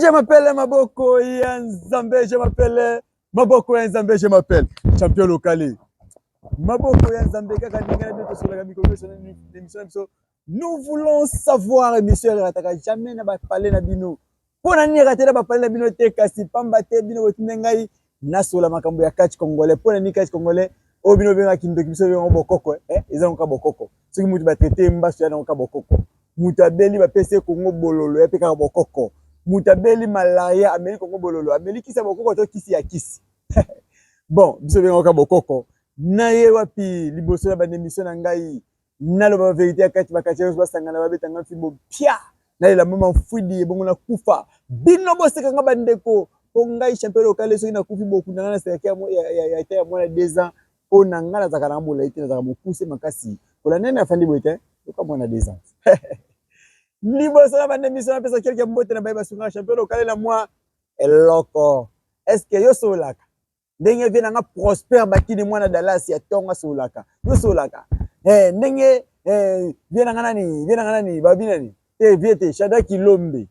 Je m'appelle Maboko Yanzambe, je m'appelle Maboko Yanzambe, je m'appelle champion local. Maboko Yanzambe, nous voulons savoir, monsieur Rataka, jamais n'a pas parlé na bino. Pour n'ani raté n'a pas parlé na bino te kasi pamba te bino wetinengai na sola makambo ya catch congolais. Pour n'ani catch congolais, o bino benga kindo kiso benga bokoko, ils ont ka bokoko. Ce qui mutu ba traiter mbaso ya na ka bokoko. Mutabeli ba pese Congo bololo ya pe ka bokoko. Mutabeli malaria Amérique Congo bololo. Amérique kisa bokoko to kisi ya kisi. Bon, biso benga ka bokoko. Na ye wapi liboso ya ba émission na ngai. Na lo ba vérité ya kati bakati ba sangana ba betanga fimbo pia. Na la mama fudi bongo na kufa. Bino boseka nga bandeko. Po ngai champion local so na kufi boku na na serikali ya ita ya mwana 2 ans. Po na ngala za kana mbola ite na za mokuse makasi. Kola nene afandi boite. Ko mwana 2 ans. Liboso na ba émission na pesa quelqu'un mbote na ba basunga champion local na moi eloko. Est-ce que yo solaka? Ndenge vient nga Prosper bakini mwana Dallas ya tonga solaka. Yo solaka. Ndenge vient nga nani babina ni. Viete Shada Kilombe.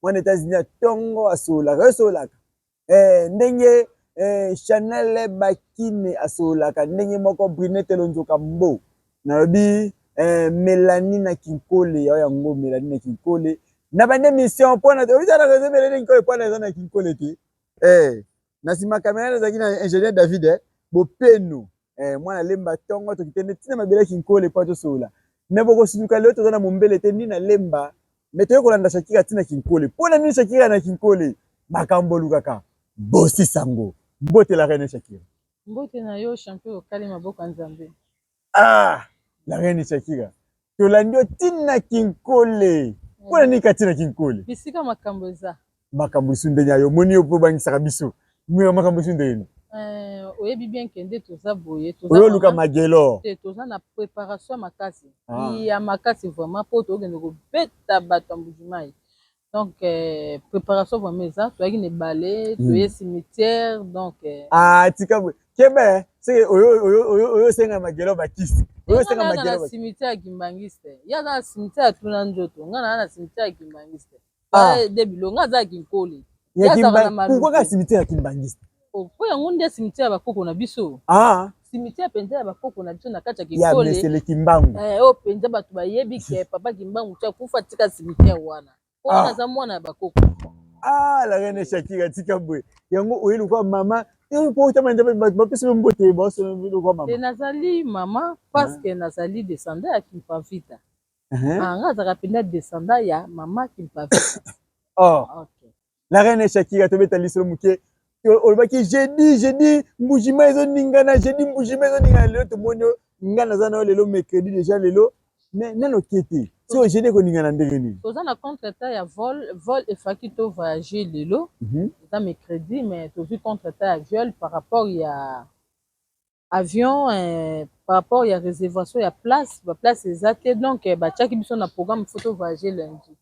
Mwana États-Unis tongo asolaka. Yo solaka. Ndenge Chanel bakini asolaka. Ndenge moko Brinette Lonzoka mbo. Nabi Mélanie na Kinkole ya yango Mélanie na Kinkole. Na bande mission pona to bizana ko Mélanie Kinkole pona na Kinkole ti. Nasima kamera za kina ingénieur David bopeno mwana lemba tongo to kitende tina mabele Kinkole pa to sola. Mais boko sinuka leo to na mombele te ni na lemba meto ko landa Shakira tina Kinkole. Pona ni Shakira na Kinkole makambo lukaka. Bosi sango. Mbote la reine Shakira. Mbote na yo champion local Maboko Nzambe. Ah, la reine Shakira. To landio tina Kinkole. Pona ni katina Kinkole. Bisika makambo za. Makambo sundenya yo moni opo bangisa biso. Mwe makambo sundenya. Oyebi bien kende toza boye toza. Oyo luka magelo. Toza na préparation makasi. Ya makasi vraiment pour to gende ko beta bato mbujimai. Donc préparation vraiment ça, to yaki ne balé, to ye cimetière donc tika kebe c'est oyo senga magelo bakisi. Oyo senga magelo cimetière Kimbangiste. Ya na cimetière tuna njoto, ngana na cimetière Kimbangiste. Ba de bilonga za Kinkole. Ya Kimbangiste. Pourquoi ka cimetière Kimbangiste? Po yango nde cimetière bakoko na biso. Cimetière penza ya bakoko na biso na kati ya Kinkole. Ya Mesele Kimbangu. O penza bato bayebi ke papa Kimbangu tya kufa tika cimetière wana. Po na za mwana ya bakoko. La reine Shakira tika bwe. Yango oyilu kwa mama, po utama nzabe bapese mbote boso mbilo kwa mama. Nazali mama parce que nazali descendant ya Kimpavita. Nga za kapenda descendant ya mama Kimpavita. OK. La reine Shakira tobeta lisolo muke. Olbaki jeudi mbujima ezo ningana jeudi mbujima ezo ningana lelo to monyo ngana za na lelo mercredi déjà lelo mais nano kete so jeudi ko ningana ndenge ni toza na contre-temps ya vol et fakito voyager lelo za mercredi mais to vu contre-temps ya viol par rapport ya avion par rapport ya réservation ya place exacte donc batiaki biso na programme photo voyager lundi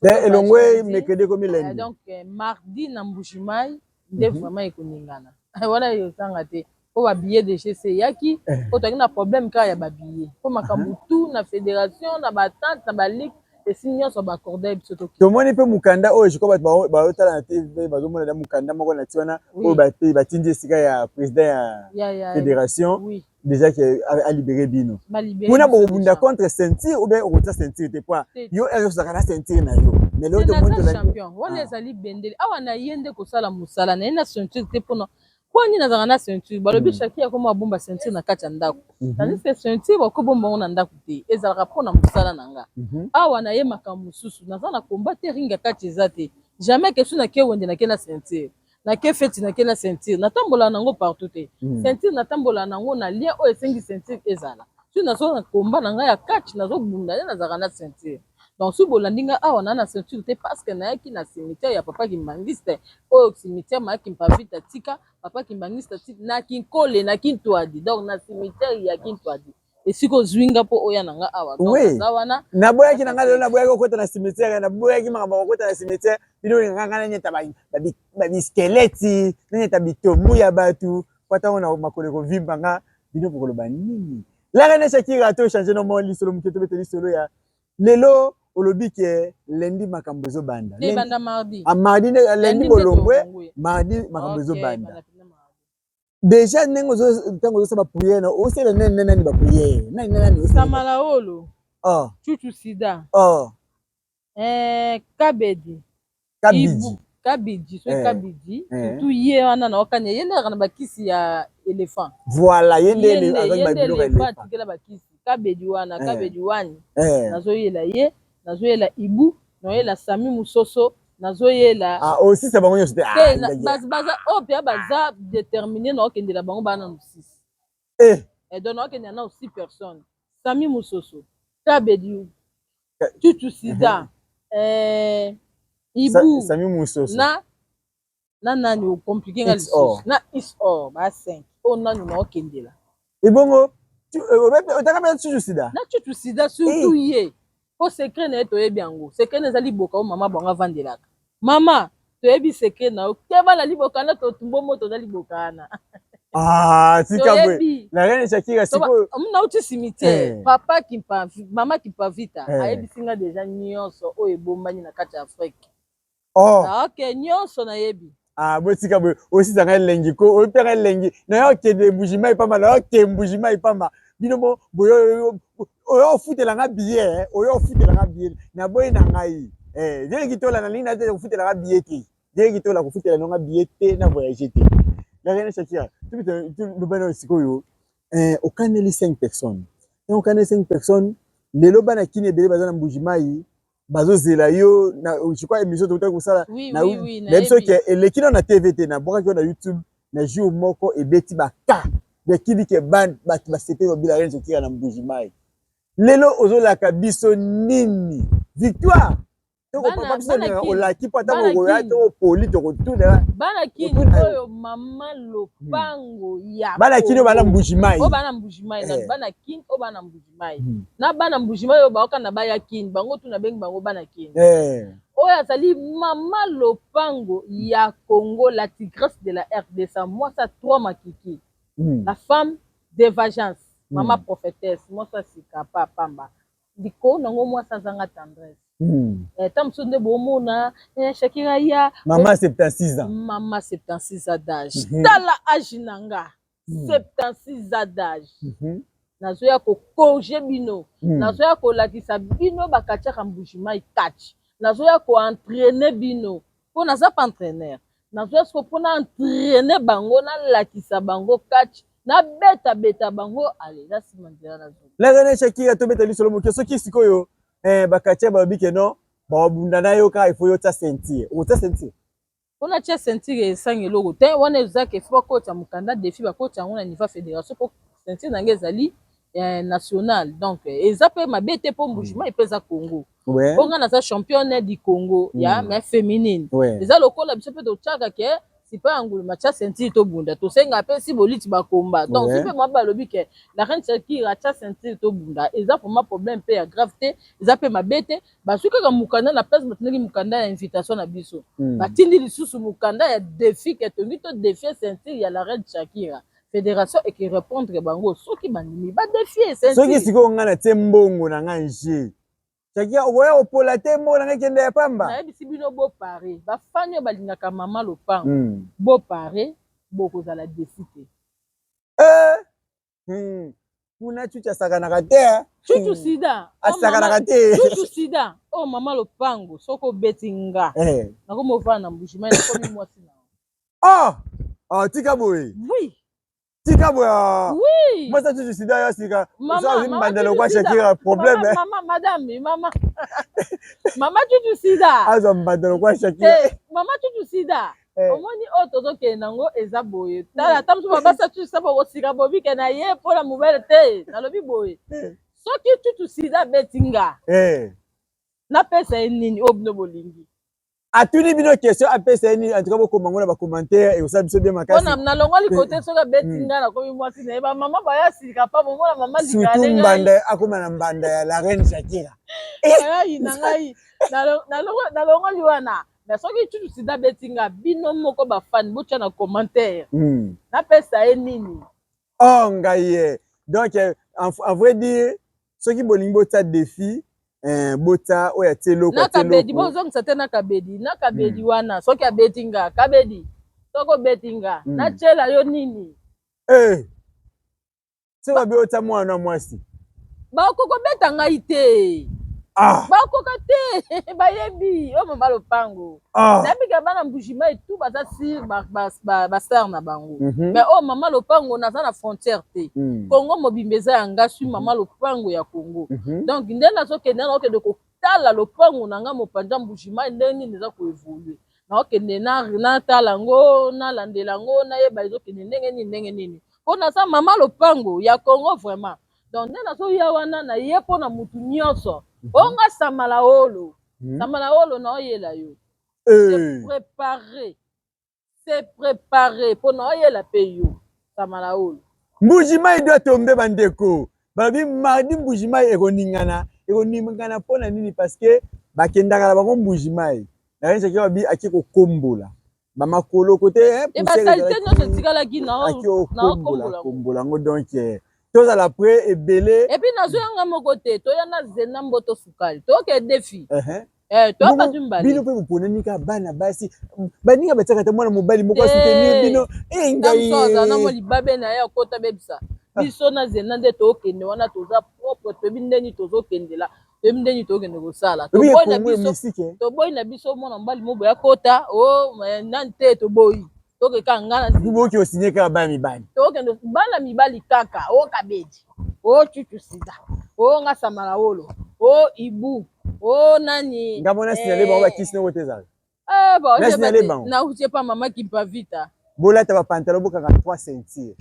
elongwe mercredi komi lundi donc mardi na mbujimai nde vraiment ekoningana wana yozanga te po babillet de gc yaki po toyaki na problème kaka ya babillet po makambo tu na fédération na batante na baligue esi nyonso baaccorda biso tomoni mpe mokanda oyo jiko bato baotala na tv bazomona na mokanda moko na ti wana oyo batindi esika ya président ya fédération déjà ke alibéré bino mpona bokobunda contre ceinture ou bien okotia ceinture te po yo ezozaka na ceinture na yo mais leo tomoni champion wana ezali bendele awa na ye nde kosala mosala na ye na ceinture te mpona kwani nazaka na ceinture balobi chaki ya koma bomba ceinture na kati ya ndako tandis que ceinture bakobomba ngo na ndako te ezalaka mpona mosala na nga awa na ye makambo mosusu naza na komba te ringa kati eza te jamais question nake wende nake na ceinture nake feti nake na ceinture natambola nango partout te ceinture natambola nango na lien oyo esengi ceinture ezala so nazo na komba na nga ya kati nazobunda ye nazalaka na ceinture donc si bolandi nga awa na ceinture te parce que nayaki na cimetière ya papa Kimbangiste oyo cimetière ma Kimpavita tika papa Kimbangiste tika na Kinkole na Kintwadi donc na cimetière ya Kintwadi esiko zwinga po oya nanga awa donc za wana na boyaki nanga lelo na boyaki okota na cimetière na boyaki makambo okota na cimetière bino nganga na nyeta ba skeleti na nyeta bitomu ya batu kwata ona makole ko vimba nga bino pokolo ba nini la reine Shakira to changer no mo lisolo muketo beteli solo ya lelo olobi ke lundi makambo ezobanda. Ne banda mardi. Mardi lundi bolongwe, mardi makambo ezobanda. Déjà nengo tango zo ba prière na o sele nani ba prière. Nani Samala olo. Oh. Chuchu sida. Oh. Kabedi. Kabidi. Kabidi, so kabidi. Surtout ye wana na okanya yende kana bakisi ya éléphant. Voilà, yende avec ba biloko éléphant tikela bakisi. Kabedi wana, kabedi wani. Nazoyela ye, nazoyela ibu, nazoyela sami musoso, nazoyela. Ah aussi c'est bango c'était baza opia baza déterminé na okendela bango bana no 6. Et donc okendela na 6 personnes. Sami musoso, kabedi, chuchu sida, ibu Sami musoso na nani o compliqué nga lisusu na is or ba 5 o nani na okendela ibongo otaka ba chuchu sida na chuchu sida surtout ye po secret na to yebi yango secret na zali boka o mama bonga vandelaka mama to yebi secret na ke bala liboka na to tumbo moto na liboka na tika bwe la reine Shakira siko na uti cimetière papa qui pa mama qui pa vita ayebi singa déjà nyonso o ebombani na kati Afrique. Ok, nyonso na yebi. Botika bwe aussi zanga elengi ko opera elengi na yo kende mbujima ipamba na yo ke mbujima ipamba bino mo boyo oyo futela nga billet oyo futela nga billet na boy na ngai dès kitola na lina te futela nga billet te dès kitola ko futela nga billet te na voyager te la reine Shakira tu le bana sikoyo okaneli 5 personnes et okaneli 5 personnes lelo bana kini ebele bazana mbujima yi bazozela yo na je crois émission to kosala na même so ke elekino na TVT na boka na YouTube na jour moko ebeti baka de kidi ke ban bat basete obila reine Shakira na mbujimai lelo ozolaka biso nini victoire toko papa biso na olaki pata ko ya to poli to kotuna bana kini oyo mama lopango ya bana kini bana mbujimai o bana mbujimai na bana kini o bana mbujimai na bana mbujimai oyo baoka na baya kini bango tu na bengi bango bana kini oyo azali mama lopango ya Congo, la tigresse de la RDC, moi ça 3 makiki la femme d'évagence mama prophétesse moi ça c'est kapa pamba diko nango moi ça zanga tendresse Tamso nde bomona Shakira ya mama 76 ans mama 76 ans d'âge tala âge nanga 76 ans d'âge nazoya ko koje bino nazoya ko lakisa bino bakatiaka mbujima ikatch nazoya ko entraîner bino po naza pas entraîneur nazoya ko pona entraîner bango na lakisa bango catch na beta bango allez là si mandela nazo la reine Shakira to beta lisolo mo keso kisikoyo bakatia babi ke non babunda na yo ka ifo yo ta sentir o ta sentir ona tia sentir esangi logo te wana ezake fo coach mukanda défi ba coach ngona niveau fédération pour sentir na ngezali national donc ezape mabete po mbujima epeza Congo bonga na za championne du Congo ya mais féminine eza lokola biso pe to chaka ke si pas angulu matcha sentir to bunda to senga pe si boliti ba komba donc si pe moi ba lobi ke la reine Shakira cha sentir to bunda eza pour ma problème pe ya gravité eza pe mabete ba suka ka mukanda na place batinaki mukanda ya invitation na biso batindi lisusu mukanda ya défi ke to ngito défi sentir ya la reine Shakira fédération et qui répondre bango soki bandimi ba défier sentir soki siko ngana tembongo na nganje Shakira oya opola tembo na ngende ya pamba na yebisi bino bo pare ba fanyo balingaka mama lopango bo pare boko za la décité kuna chucha sakana te chuchu sida asakana te chuchu sida oh mama lopango soko betinga nako mova na mbushima na komi mwasi na tika boy oui tika boy oui moi ça chuchu sida ya sika mama mbandelo kwa Shakira problème mama madame mama chuchu sida azo mbandelo kwa Shakira mama chuchu sida omoni oyo tozokende nango eza boye tala ata mosu babasa chuchu saba kosika bobike na ye mpona mobele te nalobi boye soki chuchu sida betinga napesa ye nini oyo bino bolingi atuni bino question apesa ye nini en tout cas bokoma ngo na bacommentaire osala biso bien makasi mpona nalongoli kote soki abetinga nakomi mwasi na ye bamama baya sika pa bomona mama surtout mbanda akoma na mbanda ya la reine Shakira ayayi na ngai nalongoli wana mais soki chuchu sida betinga bino moko bafani botya na commentaire napesa ye nini ngai donc en vrai dire soki bolingi botya défi bota oya telo na kabedi bozongisa te na kabedi wana soki abetinga kabedi soko betinga na chela yo nini so babi ota mwana mwasi bakoko beta ngai te bakoka te bayebi o mama lopango nayebika bana mbujima etu baza sir bastar na bango mais o mama lopango naza na frontière te Congo mobimba eza ya nga sui mama lopango ya Congo donc nde nazokende naokende kotala lopango na nga mopanja mbujima ndenge nini eza koevolue naokende natala yango nalandela yango nayeba ezokende ndenge nini mpo naza mama lopango ya Congo vraiment donc nde nazoya wana naye mpo na mutu nyonso onga samalaolo naoyela yo c'est préparé mpo naoyela mpe yo samalaolo mbujimai doit tomber bandeko babi mardi mbujimai ekoningana mpo na nini parce que bakendaka na bango mbujimai nayenisa ki babi aki kokombola bamakolo kote basalite nyonso etikalaki naokombola yango donc tozala pre ebele epuis nazoyanga moko te toya na zena mboto sukali toke defi toabatu mbale bino mpe boponani kaka bana basi baninga batiaka te mwana mobali moko asoutenir bino ngai na mo libabe na ye akota bebisa biso na zena nde tokende wana toza propre toyebi ndeni tozokendela toyebi ndeni tokende kosala toboyi na biso mwana mobali moboya kota nani te toboyi tokeka nganaboki osinye kaka bana mibali tokende bana mibali kaka o kabedi o chuchu sida o nga samalaolo o ibu o nani ngambo na signale bango bakisi noko te ezala nautie pa mama kimpavita bolata bapantalo bokanga 3 ceinture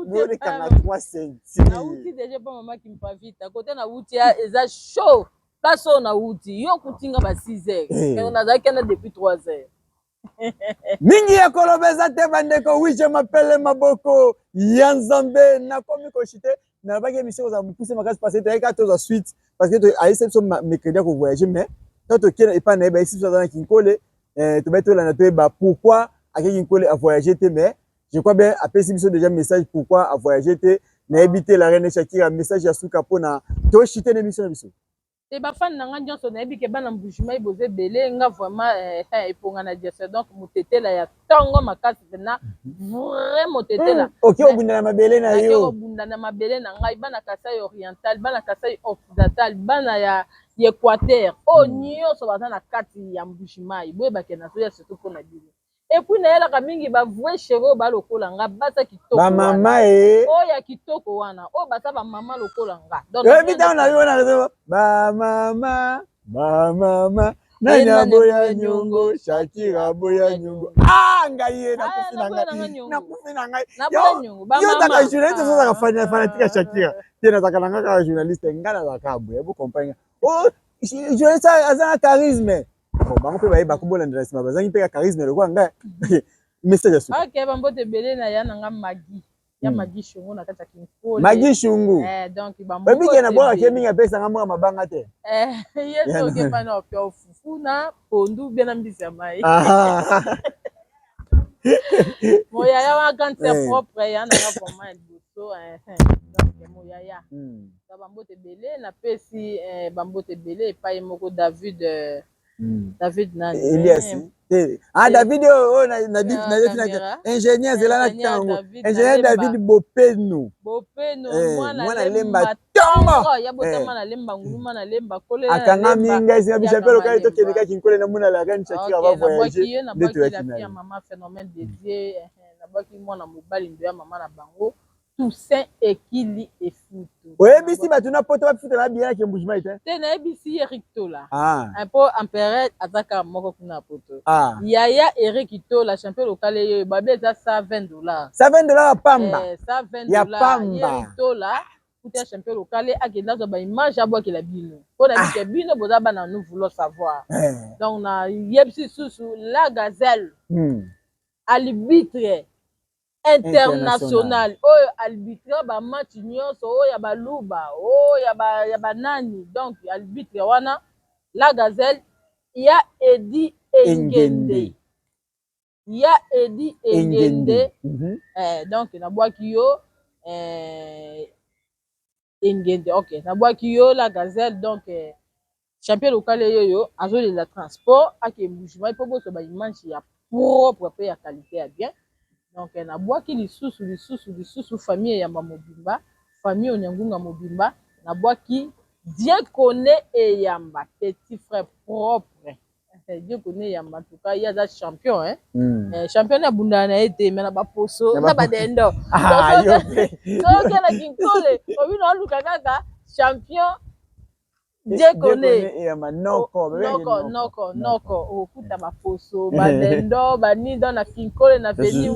bolekanga 3 ceinture nauti deja pa mama kimpavita kote nauti eza chaud place oyo nauti yo kutinga ba 6 heures nazalaki na depuis 3 heures mingi ya koloba eza te bandeko wishe mapele maboko ya nzambe nakomi koshite nalobaki émission kozala mopuse makasi parce que toyeka tozwa suite parce que ayesi biso mercredi ya kovoyage mais to tokende epai na ye bayesi biso aza na kinkole tobai tolanda toyeba pourquoi akeki nkole avoyage te mais je crois bien apesi biso déjà message pourquoi avoyage te nayebi te la reine Shakira message ya suka mpona toshite na émission na biso te bafani na nga nyonso nayebi ke bana mbujima boza ebele nga vraiment eponga na diase donc motetela ya ntongo makasi mpena vrai motetela oki obunda na mabele na yo obunda na mabele na ngai bana kasai oriental bana kasai occidental bana ya équateur oyo nyonso baza na kati ya mbujimai boyebake nazoya surtout mpona bino epuis nayelaka mingi bavue chéri oyo balokola nga baza kitoko bamama oyo ya kitoko wana oyo baza bamama lokola nga oyebi ntango na yo wana bamama nani aboya nyongo Shakira aboya nyongo ngai ye nakufi na ngai yo taka journaliste ozozaka fanatique ya Shakira te nazaka na nga kaka journaliste ngai nazaka aboya bokomprendre journaliste aza na charisme bango mpe bayeba kobolandela nsima bazangi mpe ka charisme lokola ngai message ya suka bambote ebele na ya nanga magi ya magi shungu na kati ya kinkole magi shungu donc babike na bwaka ke mingi apesanga mboka mabanga te ye toke pana opia ofufu na pondu bie na mbisi ya mai moyaya wana cancer propre ya nanga vraiment liboso donc moyaya bambote ebele napesi bambote ebele epai moko David nani Elias David ingénieur zela na tango ingénieur David Bopeno mwana lemba tongo ya botama na lemba nguluma na lemba kolela akanga minga isi biso pe lokali tokende kaki nkole na muna la gani Shakira va voyager nde toyaki na mama phénomène dédié nabaki mwana mobali ndo ya mama na bango Toussaint Ekili efutu oyebisi bato na poto bafutela na biya na kembujima ite te nayebisi Eric Tola mpo empereur azaka moko kuna poto yaya Eric Tola champion local eyo babe eza $120 ya pamba ya pamba Eric Tola kuta champion local akenda azwa baimage abwakela bino mpo na bike bino boza bana nous voulons savoir donc na yebisi susu la gazelle arbitre international oyo arbitre bamatch nyonso oyo ya baluba oyo ya banani donc arbitre wana la gazelle ya Edi Engende donc nabwaki yo engende ok nabwaki yo la gazelle donc champion local yoyo azolela transport ake mbujima mpo boso baimage ya propre mpe ya qualité ya bien donc nabwaki lisusu famille eyamba mobimba famille onyangunga mobimba nabwaki Diekone eyamba petit frère propre Diekone eyamba en tout cas ye aza champion champion na bundana na ye te me na baposo na badendo soki na kinkole obino aluka kaka champion Diekone noko okuta baposo badendo banido na kinkole na veni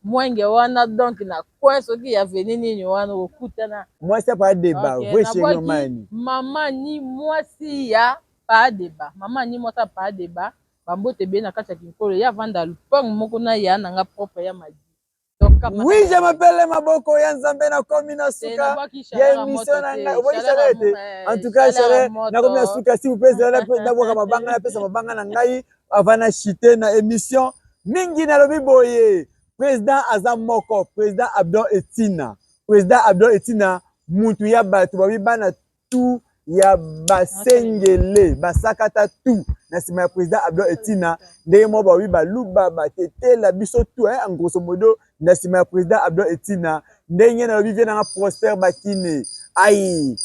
mwenge wana donc na coin soki ya veni nini wana okutana mwasi pa débat nabwaki mama ni mwasi ya pa débat mama ni mwasi pa débat bambote be na kati ya kinkolo ya vanda lupang moko na ya nanga propre ya madi. Oui, je m'appelle Maboko Yanzambe na komi na suka ya émission na nga. Oboki charette. En tout cas, charette na komi na suka si vous pouvez na boka mabanga na pesa mabanga na ngai avana chite na émission mingi na lobi boye. Président Azam Moko, président Abdon Etina. Président Abdon Etina mutu ya batu babi bana tout ya basengele basakata tout na sima ya président Abdon Etina ndenge mo babi baluba batetela biso tout en grosso modo na sima ya président Abdon Etina ndenge na lobi viena Prosper Bakine ai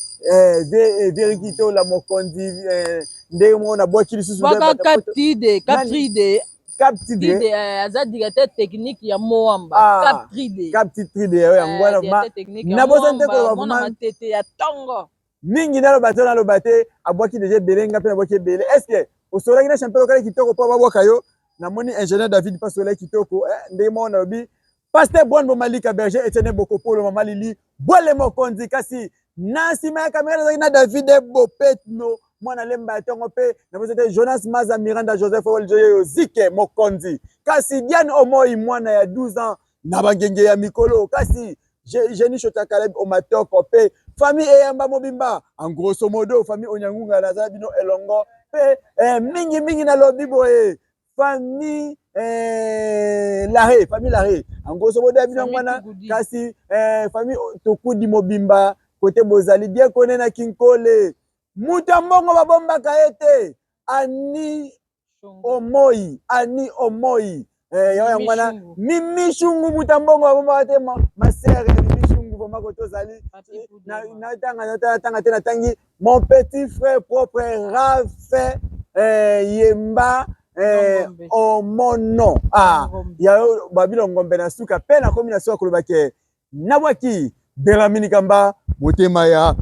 vérité la mokondi ndenge mo na bwaki lisusu baka Captride Captride aza directeur technique ya Moamba Captride ya ngwana na bosa ndeko ba mona matete ya tongo mingi na lo bato na lo bate abwaki déjà belenga pe na bwaki belé est-ce que au soleil na champion lokale kitoko po babwaka yo na moni ingénieur David pas soleil kitoko ndenge mo na lobi pasteur Bon Malika berger Etienne Bokopolo mama Lili bole mokonzi kasi na sima ya kamera na David Bopetno mwana lemba tongo pe na bozete Jonas Maza Miranda Joseph Oljoyo Zike mokonzi kasi Diane Omoi mwana ya 12 ans na bangenge ya mikolo kasi Jenny Chota Caleb Omatoko pe famille eyamba mobimba en grosso modo famille onyangunga na zabino elongo pe mingi na lobi boye famille Laré en grosso modo abino mwana kasi famille Tokudi mobimba côté bozali bien connaît na kinkole muta mbongo babombaka ete ani omoi ya mwana mimi shungu muta mbongo babombaka te masere mimi shungu voma kotozali na tanga te na tangi mon petit frère propre Rafe Yemba omono ya babilo ngombe na suka pe na komi na suka kolobake nabwaki Belamini Kamba motema ya